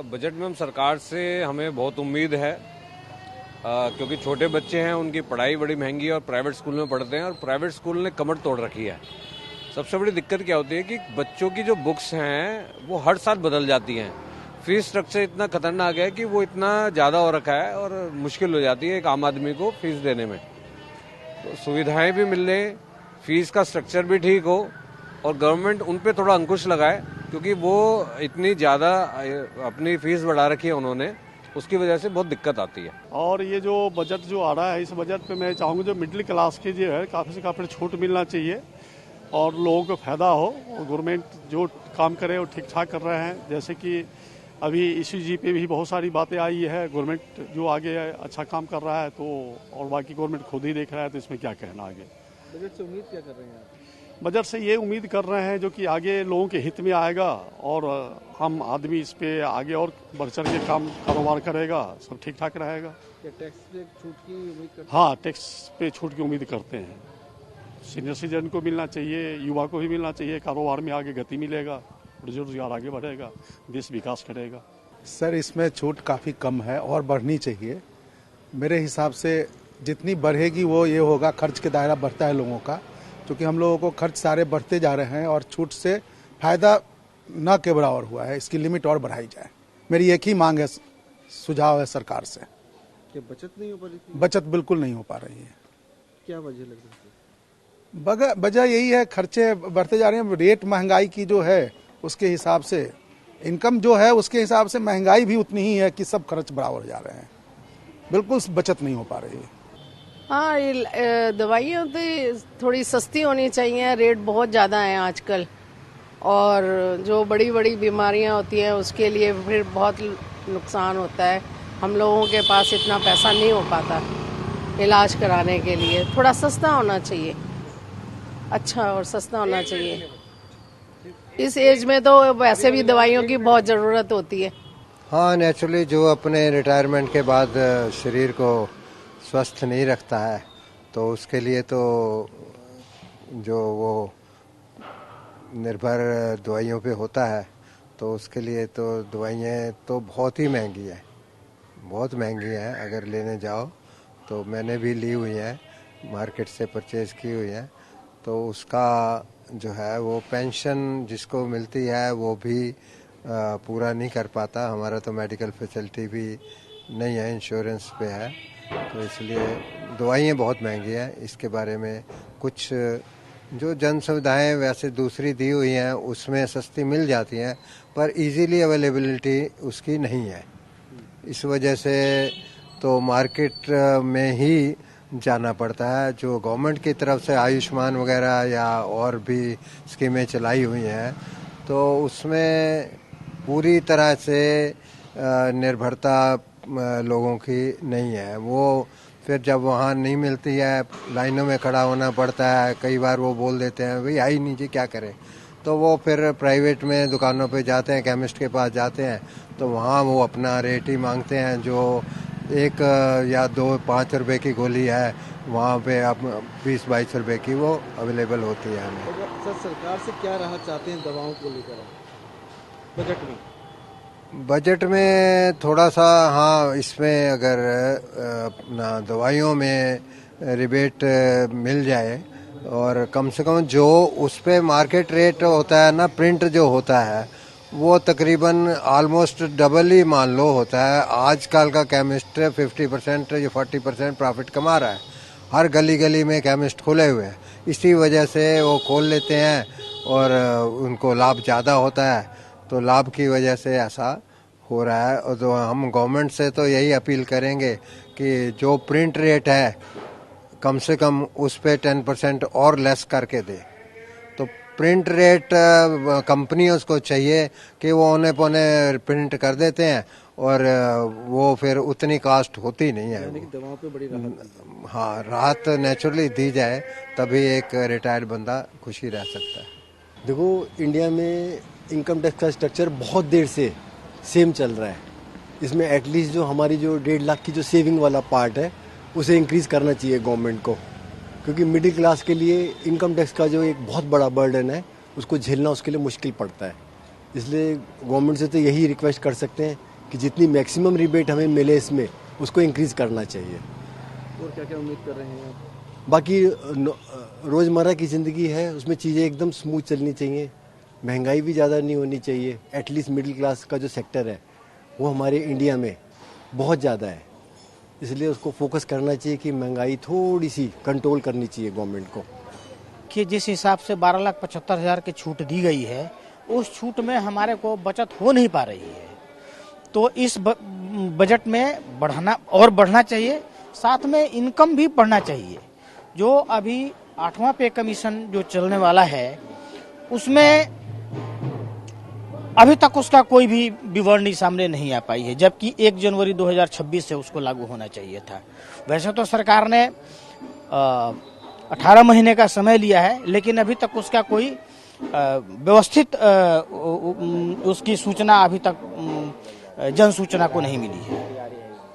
Budget में हम सरकार से हमें बहुत उम्मीद है, क्योंकि छोटे बच्चे हैं, उनकी पढ़ाई बड़ी महंगी है और प्राइवेट स्कूल में पढ़ते हैं और प्राइवेट स्कूल ने कमर तोड़ रखी है। सबसे बड़ी दिक्कत क्या होती है कि बच्चों की जो बुक्स हैं वो हर साल बदल जाती हैं। फीस स्ट्रक्चर इतना खतरनाक है कि वो इतना ज़्यादा हो रखा है और मुश्किल हो जाती है एक आम आदमी को फीस देने में। तो सुविधाएं भी मिल रही, फीस का स्ट्रक्चर भी ठीक हो और गवर्नमेंट उन पे थोड़ा अंकुश लगाए, क्योंकि वो इतनी ज़्यादा अपनी फीस बढ़ा रखी है उन्होंने, उसकी वजह से बहुत दिक्कत आती है। और ये जो बजट जो आ रहा है, इस बजट पे मैं चाहूँगा जो मिडिल क्लास की जो है काफ़ी से काफ़ी छूट मिलना चाहिए और लोगों को फ़ायदा हो। और गवर्नमेंट जो काम करे वो ठीक ठाक कर रहे हैं। जैसे कि अभी ECG पे भी बहुत सारी बातें आई है। गवर्नमेंट जो आगे अच्छा काम कर रहा है, तो और बाकी गवर्नमेंट खुद ही देख रहा है, तो इसमें क्या कहना आगे। बजट से उम्मीद क्या कर रहे हैं आप? बजट से ये उम्मीद कर रहे हैं जो कि आगे लोगों के हित में आएगा और हम आदमी इस पे आगे और बढ़ चढ़ के कारोबार करेगा, सब ठीक ठाक रहेगा। क्या टैक्स पे छूट की उम्मीद करते हैं? हाँ, टैक्स पे छूट की उम्मीद करते हैं। सीनियर सिटीजन को मिलना चाहिए, युवा को भी मिलना चाहिए। कारोबार में आगे गति मिलेगा, रोजगार आगे बढ़ेगा, देश विकास करेगा। सर, इसमें छूट काफ़ी कम है और बढ़नी चाहिए। मेरे हिसाब से जितनी बढ़ेगी वो ये होगा, खर्च के दायरा बढ़ता है लोगों का, क्योंकि हम लोगों को खर्च सारे बढ़ते जा रहे हैं और छूट से फायदा न के बराबर हुआ है। इसकी लिमिट और बढ़ाई जाए, मेरी एक ही मांग है, सुझाव है सरकार से। क्या बचत नहीं हो पा रही थी? बचत बिल्कुल नहीं हो पा रही है। क्या वजह लग रही थी? वजह यही है, खर्चे बढ़ते जा रहे हैं। रेट महंगाई की जो है उसके हिसाब से, इनकम जो है उसके हिसाब से महंगाई भी उतनी ही है कि सब खर्च बराबर जा रहे हैं। बिल्कुल बचत नहीं हो पा रही है। हाँ, ये दवाइयाँ तो थोड़ी सस्ती होनी चाहिए। रेट बहुत ज़्यादा है आजकल, और जो बड़ी बड़ी बीमारियाँ होती हैं उसके लिए फिर बहुत नुकसान होता है। हम लोगों के पास इतना पैसा नहीं हो पाता इलाज कराने के लिए। थोड़ा सस्ता होना चाहिए, अच्छा और सस्ता होना चाहिए। इस एज में तो वैसे भी दवाइयों की बहुत ज़रूरत होती है। हाँ, नेचुरली जो अपने रिटायरमेंट के बाद शरीर को स्वस्थ नहीं रखता है, तो उसके लिए तो जो वो निर्भर दवाइयों पे होता है, तो उसके लिए तो दवाइयाँ तो बहुत ही महंगी है, बहुत महंगी है। अगर लेने जाओ तो मैंने भी ली हुई है, मार्केट से परचेज़ की हुई है, तो उसका जो है वो पेंशन जिसको मिलती है वो भी पूरा नहीं कर पाता। हमारा तो मेडिकल फैसिलिटी भी नहीं है, इंश्योरेंस पे है, तो इसलिए दवाइयाँ बहुत महंगी हैं। इसके बारे में कुछ जो जन सुविधाएँ वैसे दूसरी दी हुई हैं उसमें सस्ती मिल जाती हैं, पर इजीली अवेलेबिलिटी उसकी नहीं है। इस वजह से तो मार्केट में ही जाना पड़ता है। जो गवर्नमेंट की तरफ से आयुष्मान वगैरह या और भी स्कीमें चलाई हुई हैं, तो उसमें पूरी तरह से निर्भरता लोगों की नहीं है। वो फिर जब वहाँ नहीं मिलती है, लाइनों में खड़ा होना पड़ता है। कई बार वो बोल देते हैं भाई आई नहीं जी, क्या करें, तो वो फिर प्राइवेट में दुकानों पे जाते हैं, केमिस्ट के पास जाते हैं, तो वहाँ वो अपना रेट ही मांगते हैं। जो 1 या 2-5 रुपए की गोली है, वहाँ पे अब 20-22 रुपए की वो अवेलेबल होती है हमें। सर, सरकार से क्या राहत चाहते हैं दवाओं को लेकर बजट में? बजट में थोड़ा सा, हाँ, इसमें अगर अपना दवाइयों में रिबेट मिल जाए और कम से कम जो उस पे मार्केट रेट होता है ना, प्रिंट जो होता है वो तकरीबन ऑलमोस्ट डबल ही मान लो होता है। आजकल का केमिस्ट 50% या 40% प्रॉफिट कमा रहा है। हर गली गली में केमिस्ट खुले हुए हैं, इसी वजह से वो खोल लेते हैं और उनको लाभ ज़्यादा होता है, तो लाभ की वजह से ऐसा हो रहा है। और तो हम गवर्नमेंट से तो यही अपील करेंगे कि जो प्रिंट रेट है कम से कम उस पे 10% और लेस करके दे। तो प्रिंट रेट कंपनियों को चाहिए कि वो औने पौने प्रिंट कर देते हैं और वो फिर उतनी कास्ट होती नहीं है। दवाओं पे बड़ी राहत, हाँ, राहत नेचुरली दी जाए तभी एक रिटायर्ड बंदा खुशी रह सकता है। देखो, इंडिया में इनकम टैक्स का स्ट्रक्चर बहुत देर से सेम चल रहा है। इसमें एटलीस्ट जो हमारी जो 1.5 लाख की जो सेविंग वाला पार्ट है उसे इंक्रीज़ करना चाहिए गवर्नमेंट को, क्योंकि मिडिल क्लास के लिए इनकम टैक्स का जो एक बहुत बड़ा बर्डन है उसको झेलना उसके लिए मुश्किल पड़ता है। इसलिए गवर्नमेंट से तो यही रिक्वेस्ट कर सकते हैं कि जितनी मैक्सिमम रिबेट हमें मिले इसमें उसको इंक्रीज करना चाहिए। और क्या क्या उम्मीद कर रहे हैं आप? बाकी रोज़मर्रा की ज़िंदगी है, उसमें चीज़ें एकदम स्मूथ चलनी चाहिए, महंगाई भी ज़्यादा नहीं होनी चाहिए। एटलीस्ट मिडिल क्लास का जो सेक्टर है वो हमारे इंडिया में बहुत ज़्यादा है, इसलिए उसको फोकस करना चाहिए कि महंगाई थोड़ी सी कंट्रोल करनी चाहिए गवर्नमेंट को। कि जिस हिसाब से 12,75,000 की छूट दी गई है उस छूट में हमारे को बचत हो नहीं पा रही है, तो इस बजट में बढ़ना चाहिए, साथ में इनकम भी बढ़ना चाहिए। जो अभी 8वां पे कमीशन जो चलने वाला है उसमें अभी तक उसका कोई भी विवरणी सामने नहीं आ पाई है, जबकि 1 जनवरी 2026 से उसको लागू होना चाहिए था। वैसे तो सरकार ने 18 महीने का समय लिया है, लेकिन अभी तक उसका कोई व्यवस्थित उसकी सूचना अभी तक जन सूचना को नहीं मिली है।